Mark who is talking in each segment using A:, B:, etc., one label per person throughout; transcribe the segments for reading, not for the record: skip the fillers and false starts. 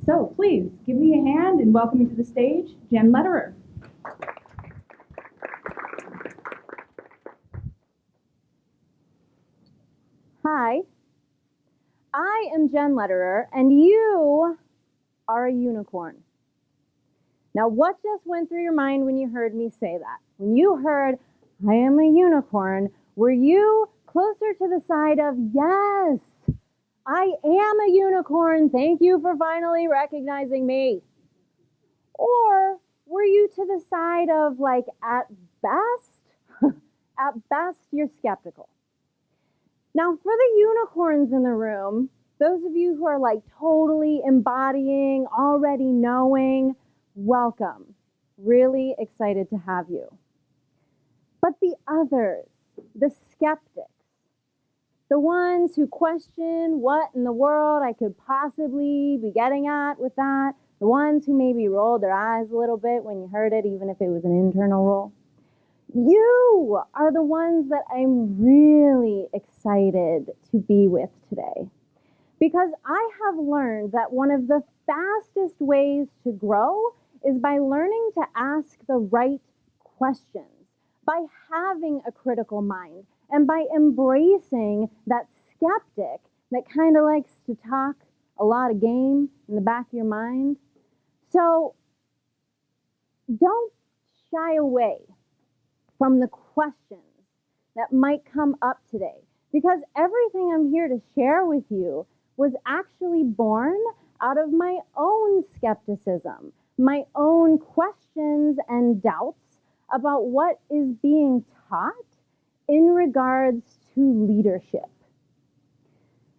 A: So please give me a hand and welcome me to the stage, Jenn Lederer.
B: Hi, I am Jenn Lederer, and you are a unicorn. Now, what just went through your mind when you heard me say that? When you heard, I am a unicorn, were you closer to the side of, yes, I am a unicorn, thank you for finally recognizing me? Or were you to the side of, like, at best, at best, you're skeptical? Now, for the unicorns in the room, those of you who are like totally embodying, already knowing, welcome. Really excited to have you. But the others, the skeptics, the ones who question what in the world I could possibly be getting at with that, the ones who maybe rolled their eyes a little bit when you heard it, even if it was an internal roll. You are the ones that I'm really excited to be with today. Because I have learned that one of the fastest ways to grow is by learning to ask the right questions, by having a critical mind, and by embracing that skeptic that kind of likes to talk a lot of game in the back of your mind. So don't shy away from the questions that might come up today, because everything I'm here to share with you was actually born out of my own skepticism, my own questions and doubts about what is being taught in regards to leadership.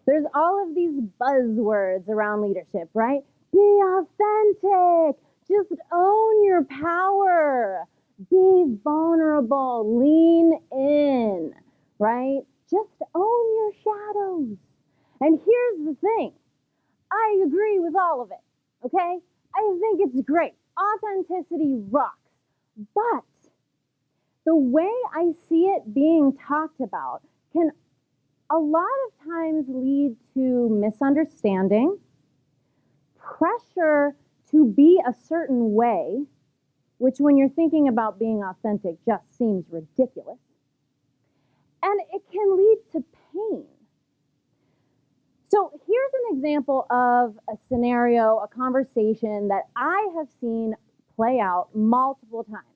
B: There's all of these buzzwords around leadership, right? Be authentic, just own your power. Be vulnerable, lean in, right? Just own your shadows. And here's the thing. I agree with all of it, okay? I think it's great. Authenticity rocks. But the way I see it being talked about can a lot of times lead to misunderstanding, pressure to be a certain way, which when you're thinking about being authentic just seems ridiculous. And it can lead to pain. So here's an example of a scenario, a conversation that I have seen play out multiple times.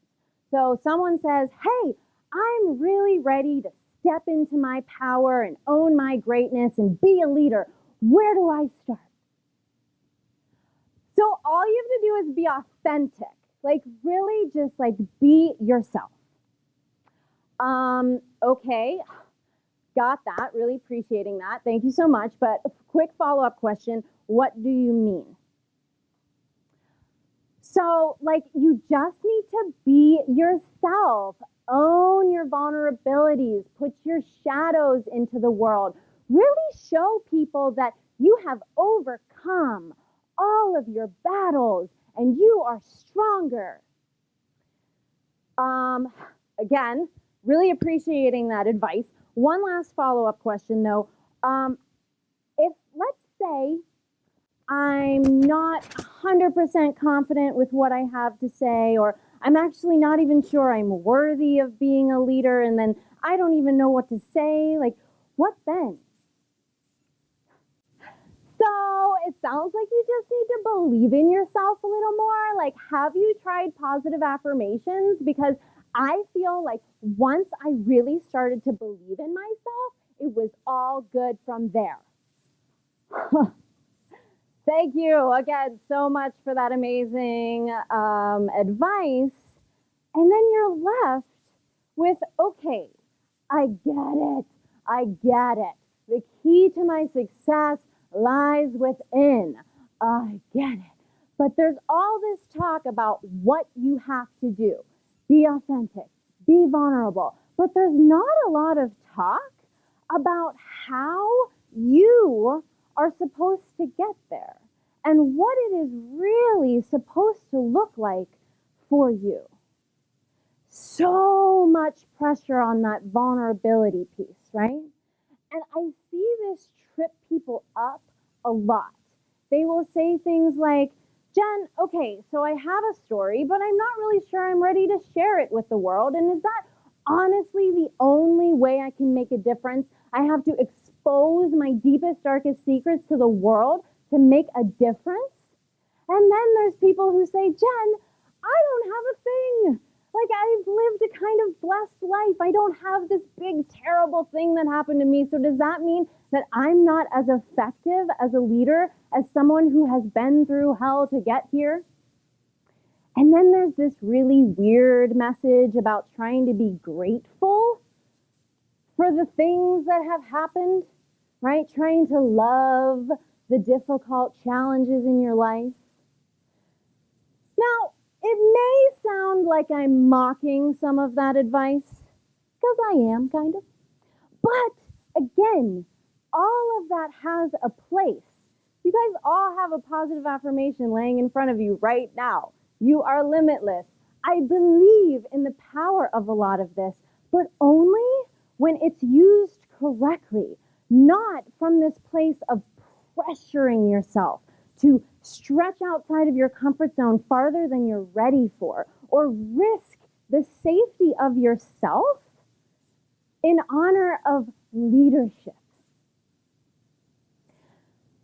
B: So someone says, hey, I'm really ready to step into my power and own my greatness and be a leader. Where do I start? So all you have to do is be authentic. Like really just like be yourself. Okay, got that, really appreciating that. Thank you so much. But a quick follow-up question, what do you mean? So like you just need to be yourself, own your vulnerabilities, put your shadows into the world, really show people that you have overcome all of your battles and you are stronger. Again, really appreciating that advice. One last follow-up question though. If let's say I'm not 100% confident with what I have to say, or I'm actually not even sure I'm worthy of being a leader, and then I don't even know what to say, like, what then? So it sounds like you just need to believe in yourself a little more. Like, have you tried positive affirmations? Because I feel like once I really started to believe in myself, it was all good from there. Thank you again so much for that amazing advice. And then you're left with, okay, I get it. I get it. The key to my success lies within. I get it. But there's all this talk about what you have to do. Be authentic. Be vulnerable. But there's not a lot of talk about how you are supposed to get there and what it is really supposed to look like for you. So much pressure on that vulnerability piece, right? And I see this trip people up a lot They will say things like, Jen, okay, so I have a story, but I'm not really sure I'm ready to share it with the world. And is that honestly the only way I can make a difference? I have to expose my deepest, darkest secrets to the world to make a difference? And then there's people who say, Jen, I don't have a thing. Like, I've lived a kind of blessed life. I don't have this big, terrible thing that happened to me. So does that mean that I'm not as effective as a leader as someone who has been through hell to get here? And then there's this really weird message about trying to be grateful for the things that have happened, right? Trying to love the difficult challenges in your life. Now, it may sound like I'm mocking some of that advice, because I am, kind of. But, again, all of that has a place. You guys all have a positive affirmation laying in front of you right now. You are limitless. I believe in the power of a lot of this, but only when it's used correctly, not from this place of pressuring yourself to stretch outside of your comfort zone farther than you're ready for, or risk the safety of yourself in honor of leadership.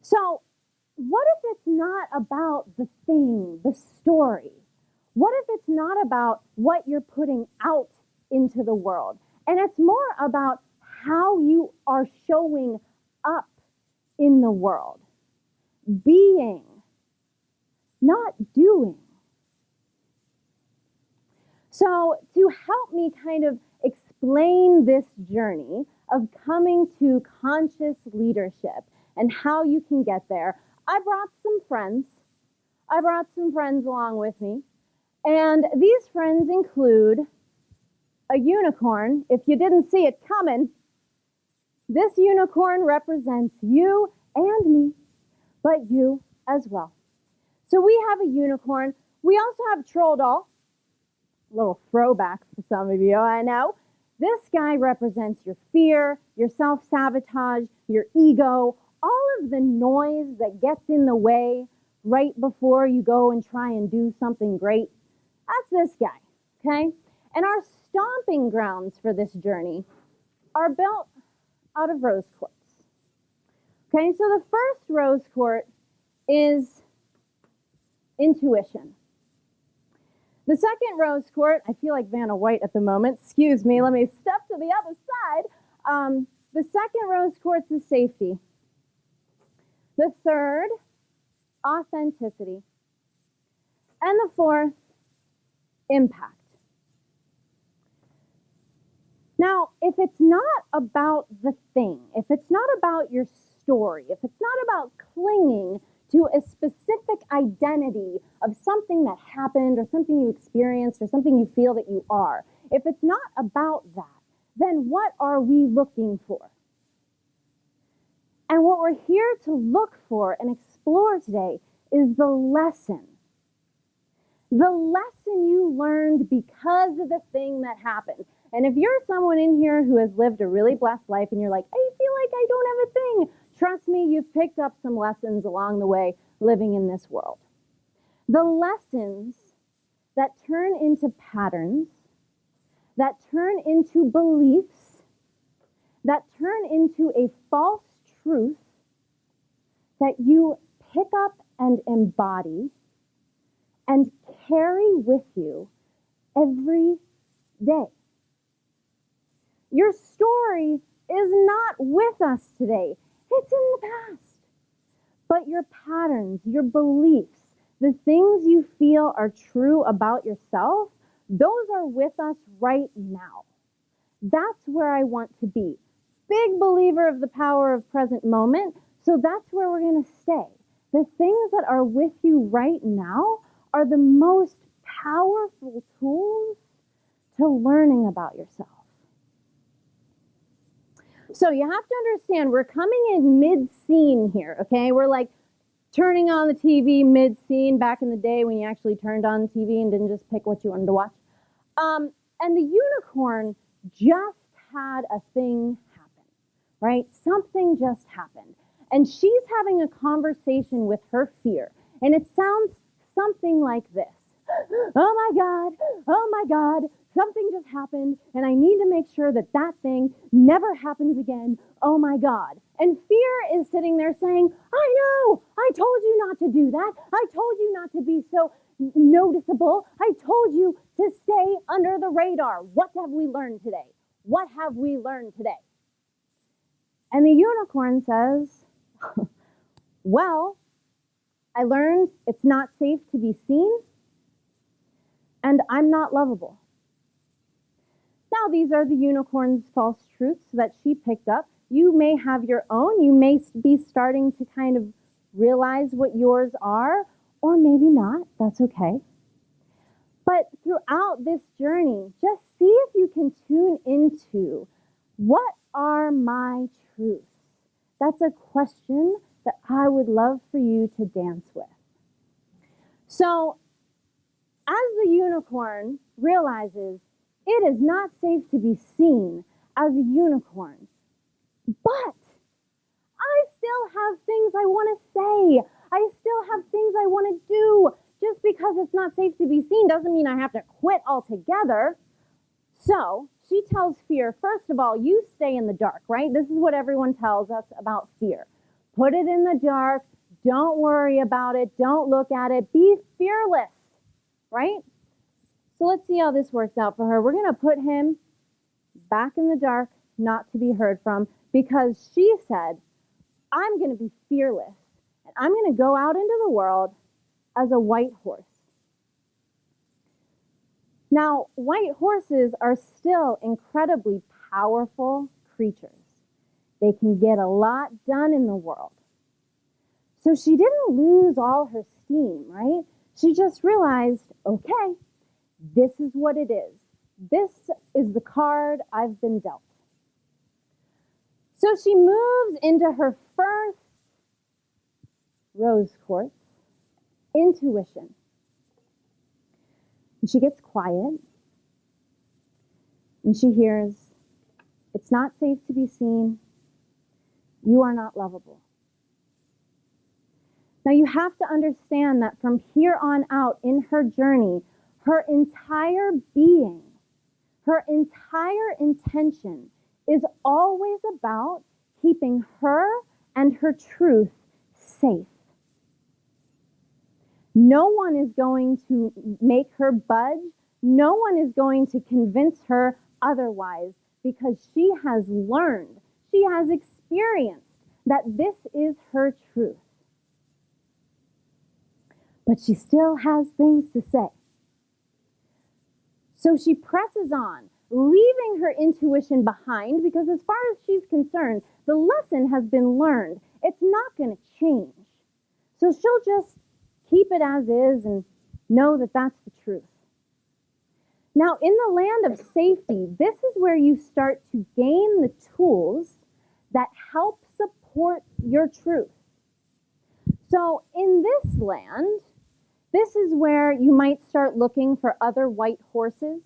B: So, what if it's not about the thing, the story? What if it's not about what you're putting out into the world? And it's more about how you are showing up in the world. Being, not doing. So to help me kind of explain this journey of coming to conscious leadership and how you can get there, I brought some friends. I brought some friends along with me. And these friends include a unicorn. If you didn't see it coming, this unicorn represents you and me, but you as well. So we have a unicorn. We also have a troll doll. A little throwback for some of you, I know. This guy represents your fear, your self-sabotage, your ego, all of the noise that gets in the way right before you go and try and do something great. That's this guy, okay? And our stomping grounds for this journey are built out of rose quartz. Okay, so the first rose quartz is intuition. The second rose quartz, I feel like Vanna White at the moment. Excuse me, let me step to the other side. The second rose quartz is safety. The third, authenticity. And the fourth, impact. Now, if it's not about the thing, if it's not about your story, if it's not about clinging to a specific identity of something that happened or something you experienced or something you feel that you are, if it's not about that, then what are we looking for? And what we're here to look for and explore today is the lesson. The lesson you learned because of the thing that happened. And if you're someone in here who has lived a really blessed life and you're like, I feel like I don't have a thing, trust me, you've picked up some lessons along the way living in this world. The lessons that turn into patterns, that turn into beliefs, that turn into a false truth that you pick up and embody and carry with you every day. Your story is not with us today. It's in the past. But your patterns, your beliefs, the things you feel are true about yourself, those are with us right now. That's where I want to be. Big believer of the power of present moment, so that's where we're going to stay. The things that are with you right now are the most powerful tools to learning about yourself. So you have to understand, we're coming in mid-scene here, okay? We're like turning on the TV mid-scene back in the day when you actually turned on the TV and didn't just pick what you wanted to watch. And the unicorn just had a thing happen, right? Something just happened. And she's having a conversation with her fear. And it sounds something like this. Oh my God, something just happened, and I need to make sure that that thing never happens again. Oh my God. And fear is sitting there saying, I know, I told you not to do that. I told you not to be so noticeable. I told you to stay under the radar. What have we learned today? What have we learned today? And the unicorn says, well, I learned it's not safe to be seen, and I'm not lovable. Now, these are the unicorn's false truths that she picked up. You may have your own. You may be starting to kind of realize what yours are, or maybe not. That's okay. But throughout this journey, just see if you can tune into, what are my truths? That's a question that I would love for you to dance with. So, as the unicorn realizes it is not safe to be seen as a unicorn, but I still have things I want to say. I still have things I want to do. Just because it's not safe to be seen doesn't mean I have to quit altogether. So she tells fear, first of all, you stay in the dark, right? This is what everyone tells us about fear. Put it in the dark. Don't worry about it. Don't look at it. Be fearless, right? So let's see how this works out for her. We're going to put him back in the dark, not to be heard from, because she said, I'm going to be fearless, and I'm going to go out into the world as a white horse. Now, white horses are still incredibly powerful creatures. They can get a lot done in the world. So she didn't lose all her steam, right? She just realized, okay, this is what it is. This is the card I've been dealt. So she moves into her first rose quartz, intuition. And she gets quiet, and she hears, it's not safe to be seen. You are not lovable. Now you have to understand that from here on out in her journey, her entire being, her entire intention is always about keeping her and her truth safe. No one is going to make her budge. No one is going to convince her otherwise, because she has learned, she has experienced that this is her truth. But she still has things to say. So she presses on, leaving her intuition behind, because as far as she's concerned, the lesson has been learned. It's not going to change. So she'll just keep it as is and know that that's the truth. Now, in the land of safety, this is where you start to gain the tools that help support your truth. So in this land, this is where you might start looking for other white horses,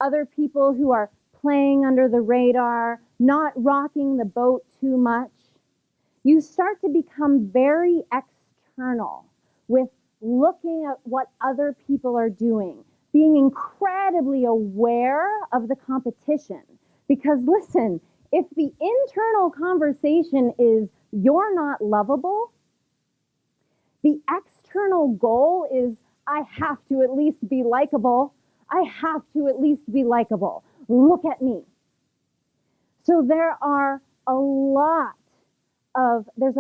B: other people who are playing under the radar, not rocking the boat too much. You start to become very external with looking at what other people are doing, being incredibly aware of the competition. Because listen, if the internal conversation is you're not lovable, the external goal is I have to at least be likable. I have to at least be likable. Look at me. So there's a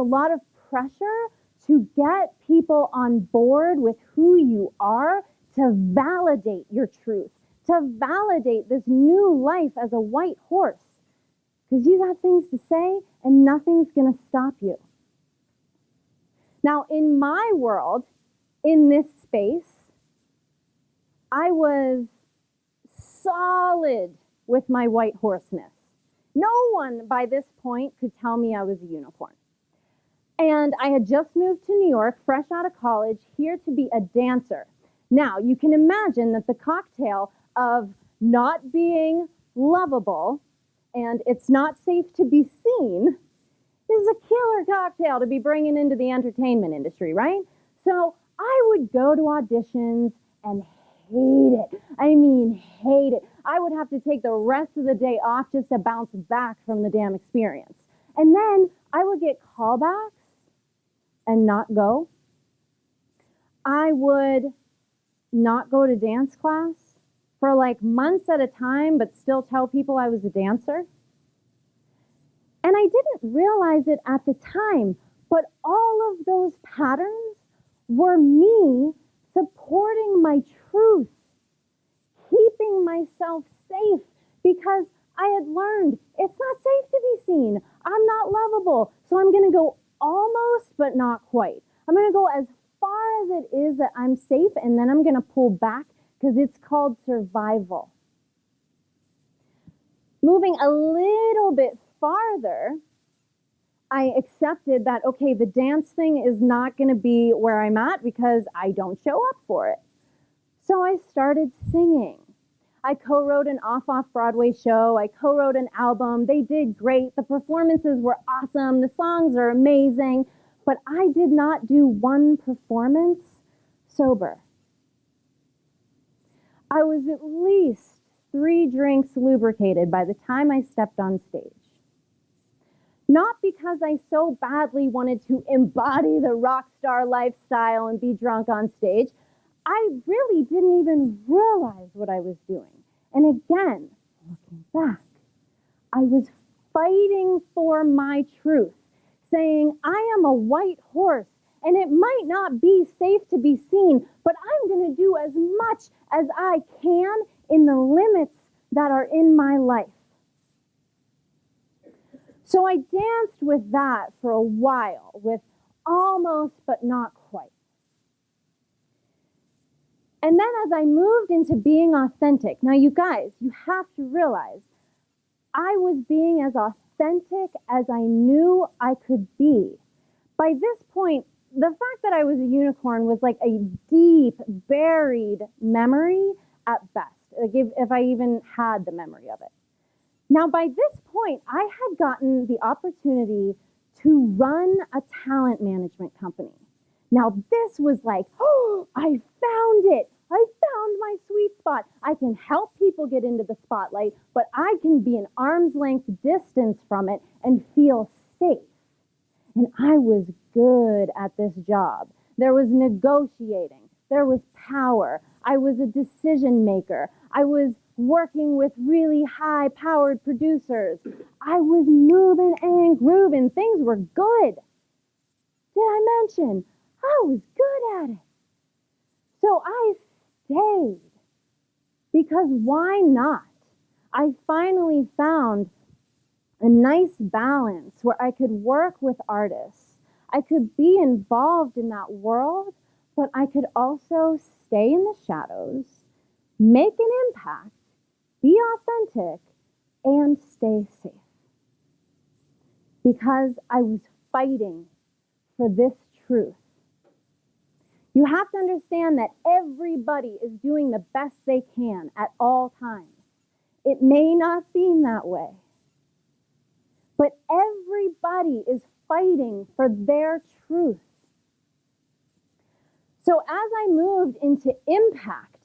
B: lot of pressure to get people on board with who you are, to validate your truth, to validate this new life as a white horse. Because you got things to say and nothing's going to stop you. Now, in my world, in this space, I was solid with my white horseness. No one by this point could tell me I was a unicorn. And I had just moved to New York, fresh out of college, here to be a dancer. Now, you can imagine that the cocktail of not being lovable and it's not safe to be seen This is a killer cocktail to be bringing into the entertainment industry, right? So I would go to auditions and hate it. I mean, hate it. I would have to take the rest of the day off just to bounce back from the damn experience. And then I would get callbacks and not go. I would not go to dance class for like months at a time, but still tell people I was a dancer. And I didn't realize it at the time, but all of those patterns were me supporting my truth, keeping myself safe, because I had learned it's not safe to be seen. I'm not lovable. So I'm going to go almost, but not quite. I'm going to go as far as it is that I'm safe, and then I'm going to pull back because it's called survival. Moving a little bit farther, I accepted that, okay, the dance thing is not going to be where I'm at because I don't show up for it. So I started singing. I co-wrote an off-Broadway show. I co-wrote an album. They did great. The performances were awesome. The songs are amazing. But I did not do one performance sober. I was at least 3 drinks lubricated by the time I stepped on stage. Not because I so badly wanted to embody the rock star lifestyle and be drunk on stage. I really didn't even realize what I was doing. And again, looking back, I was fighting for my truth, saying, I am a white horse, and it might not be safe to be seen, but I'm going to do as much as I can in the limits that are in my life. So I danced with that for a while, with almost but not quite. And then as I moved into being authentic, now you guys, you have to realize, I was being as authentic as I knew I could be. By this point, the fact that I was a unicorn was like a deep, buried memory at best, like if I even had the memory of it. Now, by this point, I had gotten the opportunity to run a talent management company. Now, this was like, oh, I found it. I found my sweet spot. I can help people get into the spotlight, but I can be an arm's length distance from it and feel safe. And I was good at this job. There was negotiating. There was power. I was a decision maker. I was working with really high-powered producers. I was moving and grooving. Things were good. Did I mention I was good at it? So I stayed. Because why not? I finally found a nice balance where I could work with artists. I could be involved in that world, but I could also stay in the shadows, make an impact, be authentic, and stay safe. Because I was fighting for this truth. You have to understand that everybody is doing the best they can at all times. It may not seem that way, but everybody is fighting for their truth. So as I moved into impact,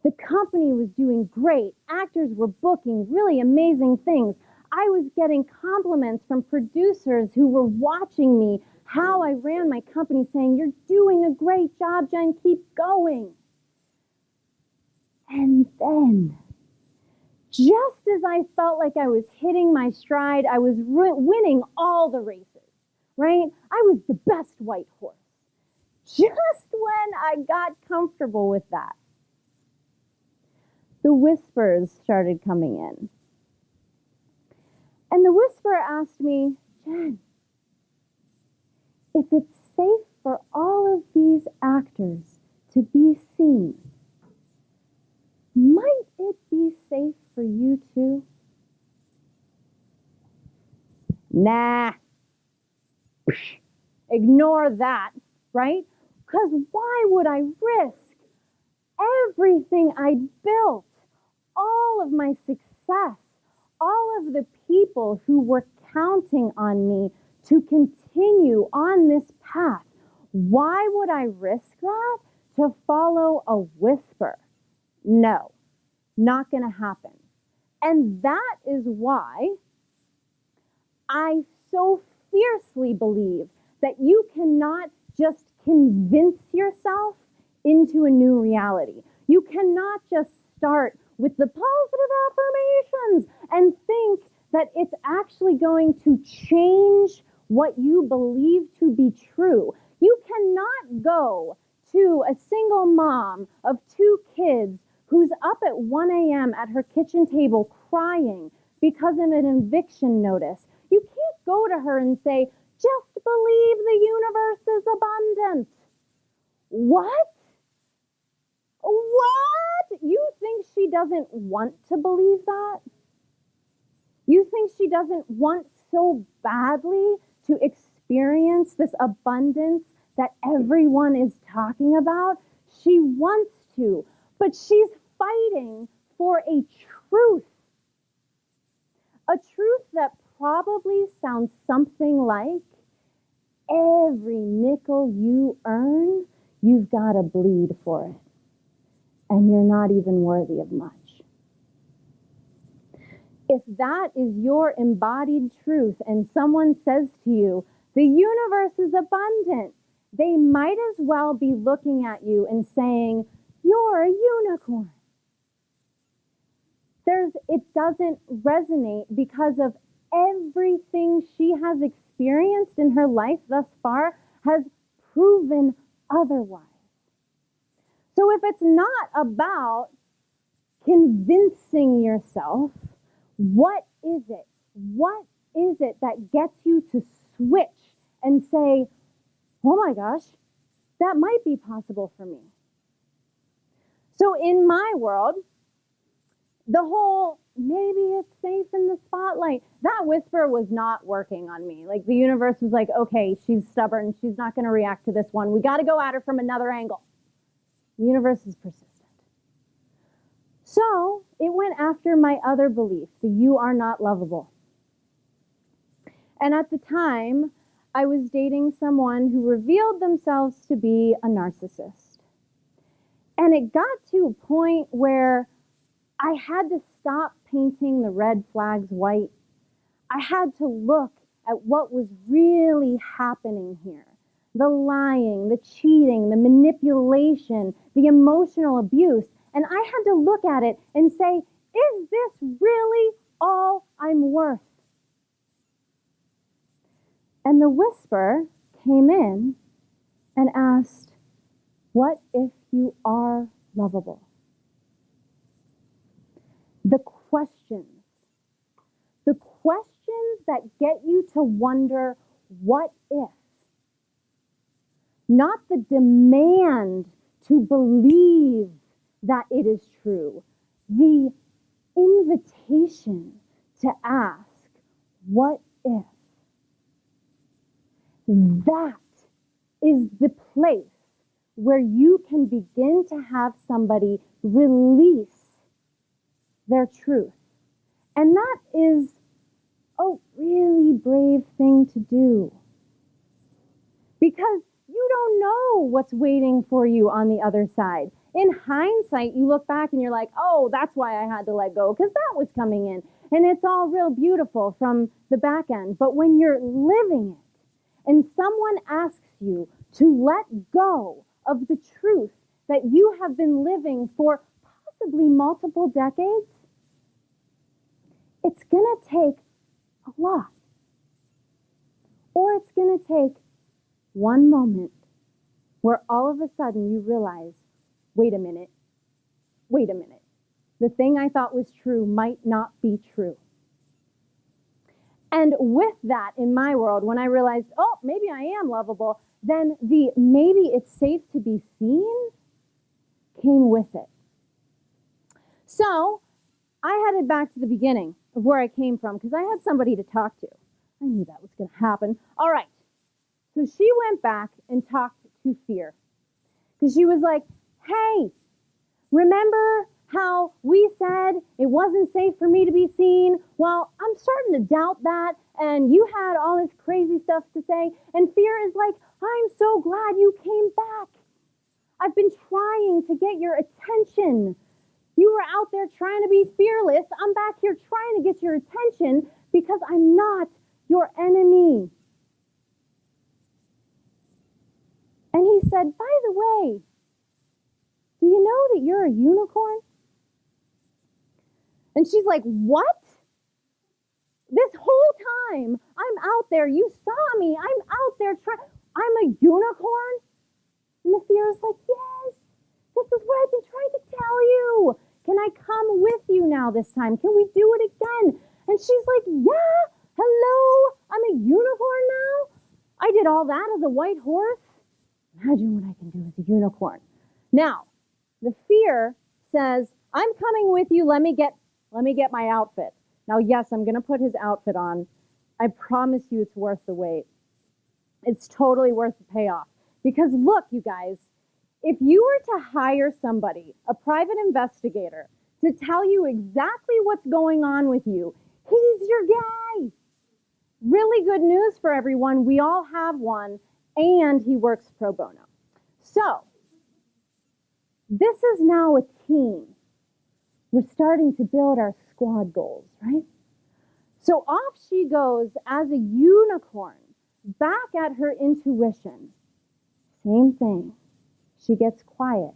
B: the company was doing great. Actors were booking really amazing things. I was getting compliments from producers who were watching me, how I ran my company, saying, you're doing a great job, Jen, keep going. And then, just as I felt like I was hitting my stride, I was winning all the races, right? I was the best white horse. Just when I got comfortable with that, the whispers started coming in. And the whisperer asked me, Jen, if it's safe for all of these actors to be seen, might it be safe for you too? Nah. Ignore that, right? Because why would I risk everything I'd built, all of my success, all of the people who were counting on me to continue on this path. Why would I risk that to follow a whisper? No, not going to happen. And that is why I so fiercely believe that you cannot just convince yourself into a new reality. You cannot just start with the positive affirmations and think that it's actually going to change what you believe to be true. You cannot go to a single mom of 2 kids who's up at 1 a.m. at her kitchen table crying because of an eviction notice. You can't go to her and say, just believe the universe is abundant. What? What? You think she doesn't want to believe that? You think she doesn't want so badly to experience this abundance that everyone is talking about? She wants to, but she's fighting for a truth. A truth that probably sounds something like, every nickel you earn, you've got to bleed for it. And you're not even worthy of much. If that is your embodied truth and someone says to you, the universe is abundant, they might as well be looking at you and saying, you're a unicorn. It doesn't resonate because of everything she has experienced in her life thus far has proven otherwise. So if it's not about convincing yourself, what is it? What is it that gets you to switch and say, oh my gosh, that might be possible for me? So in my world, the whole, maybe it's safe in the spotlight, that whisper was not working on me. Like the universe was like, okay, she's stubborn. She's not going to react to this one. We got to go at her from another angle. The universe is persistent. So it went after my other belief, that you are not lovable. And at the time, I was dating someone who revealed themselves to be a narcissist. And it got to a point where I had to stop painting the red flags white. I had to look at what was really happening here. The lying, the cheating, the manipulation, the emotional abuse. And I had to look at it and say, is this really all I'm worth? And the whisper came in and asked, what if you are lovable? The questions that get you to wonder, what if? Not the demand to believe that it is true. The invitation to ask, what if? That is the place where you can begin to have somebody release their truth. And that is a really brave thing to do. Because you don't know what's waiting for you on the other side. In hindsight, you look back and you're like, oh, that's why I had to let go, because that was coming in. And it's all real beautiful from the back end. But when you're living it and someone asks you to let go of the truth that you have been living for possibly multiple decades, it's going to take a lot. Or it's going to take one moment where all of a sudden you realize, wait a minute. The thing I thought was true might not be true. And with that, in my world, when I realized, oh, maybe I am lovable, then the maybe it's safe to be seen came with it. So I headed back to the beginning of where I came from because I had somebody to talk to. I knew that was going to happen. All right. So she went back and talked to fear because she was like, hey, remember how we said it wasn't safe for me to be seen? Well, I'm starting to doubt that, and you had all this crazy stuff to say. And fear is like, I'm so glad you came back. I've been trying to get your attention. You were out there trying to be fearless. I'm back here trying to get your attention because I'm not your enemy. And he said, by the way, do you know that you're a unicorn? And she's like, what? This whole time I'm out there, you saw me, I'm out there trying, I'm a unicorn? And the fear is like, yes, this is what I've been trying to tell you. Can I come with you now this time? Can we do it again? And she's like, yeah, hello, I'm a unicorn now? I did all that as a white horse? Imagine what I can do as a unicorn. Now, the fear says, I'm coming with you, let me get my outfit. Now, yes, I'm going to put his outfit on. I promise you it's worth the wait. It's totally worth the payoff. Because look, you guys, if you were to hire somebody, a private investigator, to tell you exactly what's going on with you, he's your guy. Really good news for everyone. We all have one, and he works pro bono. So, this is now a team. We're starting to build our squad goals, right? So off she goes as a unicorn, back at her intuition. Same thing. She gets quiet.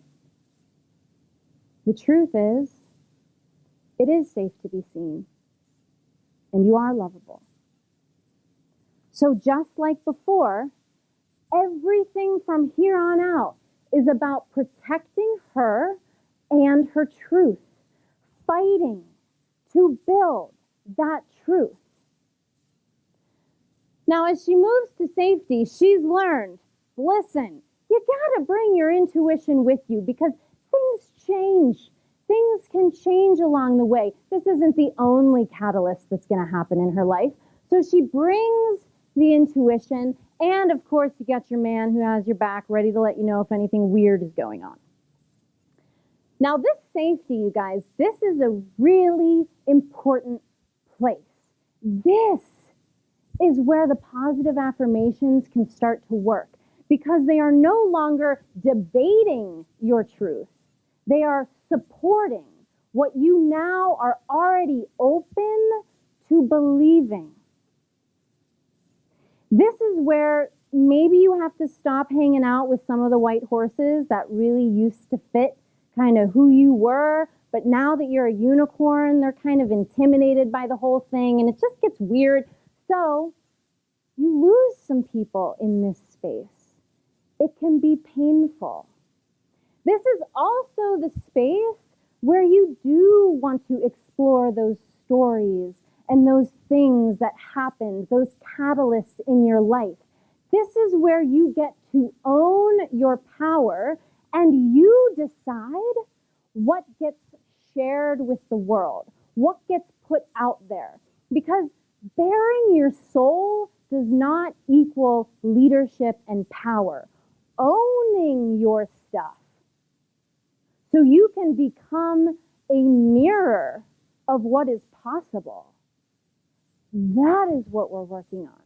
B: The truth is, it is safe to be seen, and you are lovable. So just like before, everything from here on out is about protecting her and her truth, fighting to build that truth. Now, as she moves to safety, she's learned, listen, you gotta bring your intuition with you because things change. Things can change along the way. This isn't the only catalyst that's gonna happen in her life. So she brings the intuition, and of course, you got your man who has your back ready to let you know if anything weird is going on. Now, this safety, you guys, this is a really important place. This is where the positive affirmations can start to work because they are no longer debating your truth. They are supporting what you now are already open to believing. This is where maybe you have to stop hanging out with some of the white horses that really used to fit kind of who you were, but now that you're a unicorn, they're kind of intimidated by the whole thing, and it just gets weird. So you lose some people in this space. It can be painful. This is also the space where you do want to explore those stories and those things that happened, those catalysts in your life. This is where you get to own your power and you decide what gets shared with the world, what gets put out there. Because bearing your soul does not equal leadership and power. Owning your stuff so you can become a mirror of what is possible. That is what we're working on.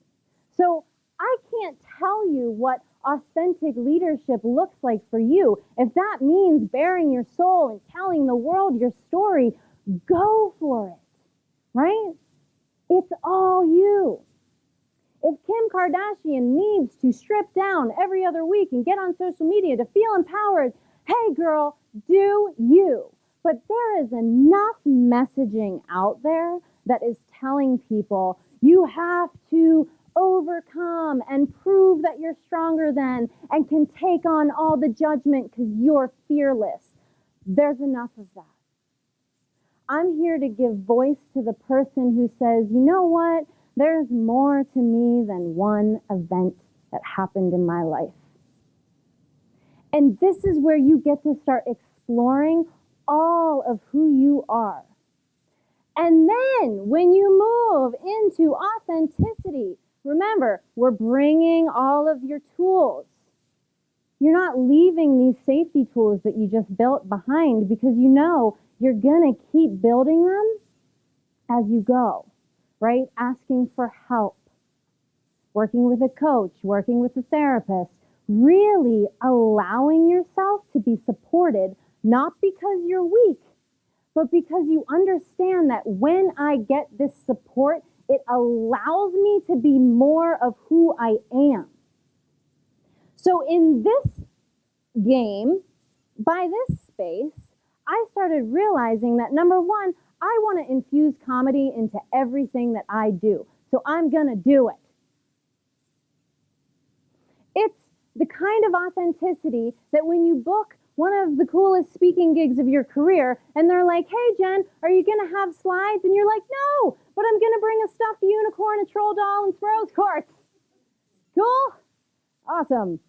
B: So I can't tell you what authentic leadership looks like for you. If that means bearing your soul and telling the world your story, go for it, right? It's all you. If Kim Kardashian needs to strip down every other week and get on social media to feel empowered, hey girl, do you. But there is enough messaging out there that is telling people you have to overcome and prove that you're stronger than and can take on all the judgment because you're fearless. There's enough of that. I'm here to give voice to the person who says, you know what? There's more to me than one event that happened in my life. And this is where you get to start exploring all of who you are. And then when you move into authenticity, remember, we're bringing all of your tools. You're not leaving these safety tools that you just built behind because you know you're going to keep building them as you go. right? Asking for help, working with a coach, working with a therapist, really allowing yourself to be supported, not because you're weak, but because you understand that when I get this support, it allows me to be more of who I am. So in this game, by this space, I started realizing that number one, I want to infuse comedy into everything that I do. So I'm going to do it. It's the kind of authenticity that when you book one of the coolest speaking gigs of your career and they're like, hey, Jen, are you going to have slides? And you're like, no, but I'm going to bring a stuffed unicorn, a troll doll, and throws courts. Cool? Awesome.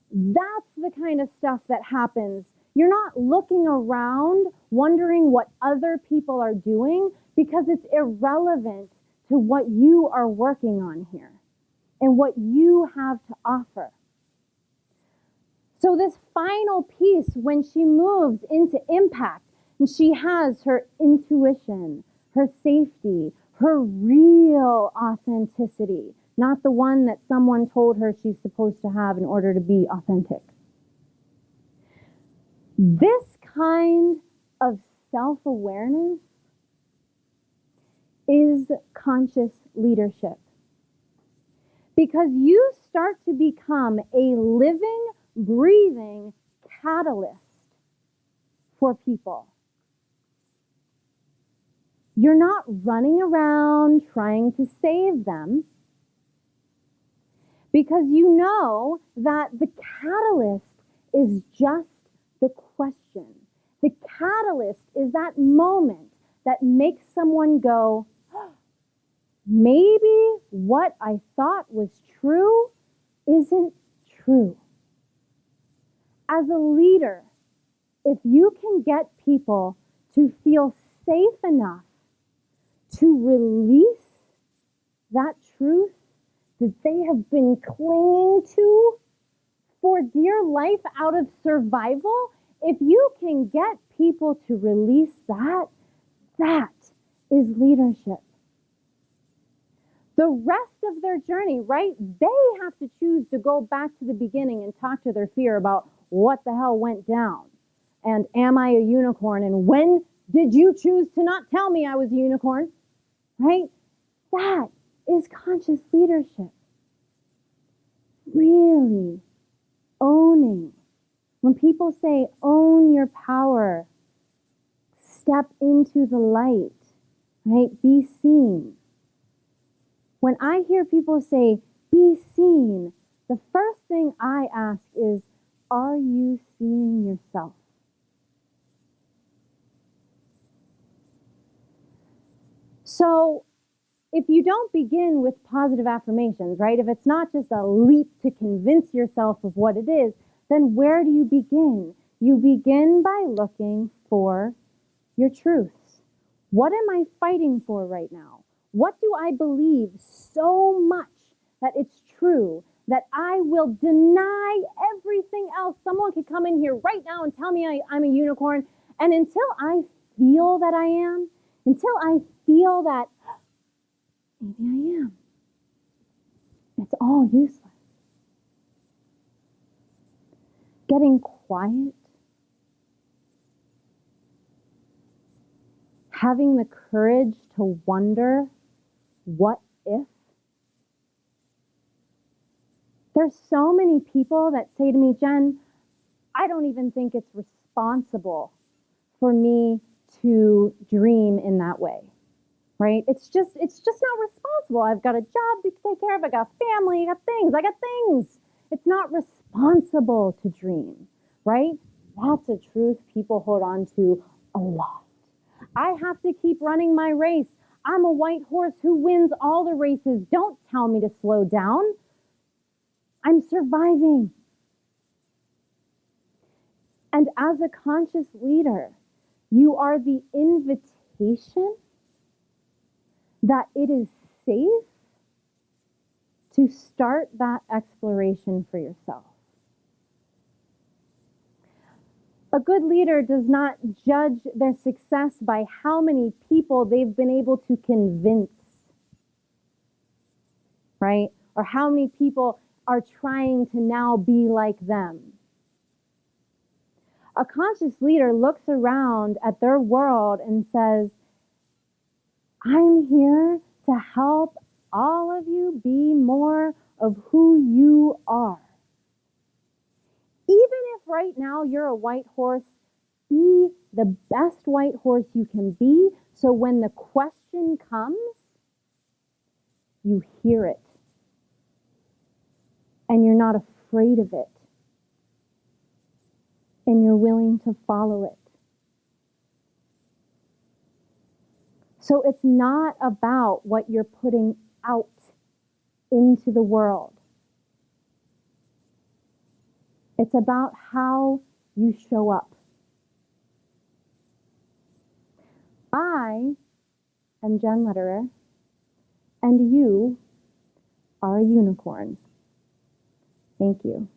B: That's the kind of stuff that happens. You're not looking around wondering what other people are doing because it's irrelevant to what you are working on here and what you have to offer. So this final piece, when she moves into impact, and she has her intuition, her safety, her real authenticity, not the one that someone told her she's supposed to have in order to be authentic. This kind of self-awareness is conscious leadership. Because you start to become a living, breathing catalyst for people. You're not running around trying to save them because you know that the catalyst is just the question. The catalyst is that moment that makes someone go, maybe what I thought was true isn't true. As a leader, if you can get people to feel safe enough to release that truth that they have been clinging to for dear life out of survival, if you can get people to release that, that is leadership. The rest of their journey, right? They have to choose to go back to the beginning and talk to their fear about what the hell went down. And am I a unicorn? And when did you choose to not tell me I was a unicorn? Right? That is conscious leadership. Really owning. When people say, own your power, step into the light, right? Be seen. When I hear people say, be seen, the first thing I ask is, are you seeing yourself? So, if you don't begin with positive affirmations, right? If it's not just a leap to convince yourself of what it is, then where do you begin? You begin by looking for your truths. What am I fighting for right now? What do I believe so much that it's true that I will deny everything else? Someone could come in here right now and tell me I'm a unicorn, and until I feel that I am, until I feel that maybe I am, it's all useless. Getting quiet, having the courage to wonder, what if? There's so many people that say to me, Jen, I don't even think it's responsible for me to dream in that way, right? It's just not responsible. I've got a job to take care of. I got family. I got things. It's not responsible to dream, right? That's a truth people hold on to a lot. I have to keep running my race. I'm a white horse who wins all the races. Don't tell me to slow down. I'm surviving. And as a conscious leader, you are the invitation that it is safe to start that exploration for yourself. A good leader does not judge their success by how many people they've been able to convince right? Or how many people are trying to now be like them. A conscious leader looks around at their world and says, I'm here to help all of you be more of who you are. Even if right now you're a white horse, be the best white horse you can be, so when the question comes, you hear it. And you're not afraid of it. And you're willing to follow it. So it's not about what you're putting out into the world. It's about how you show up. I am Jenn Lederer, and you are a unicorn. Thank you.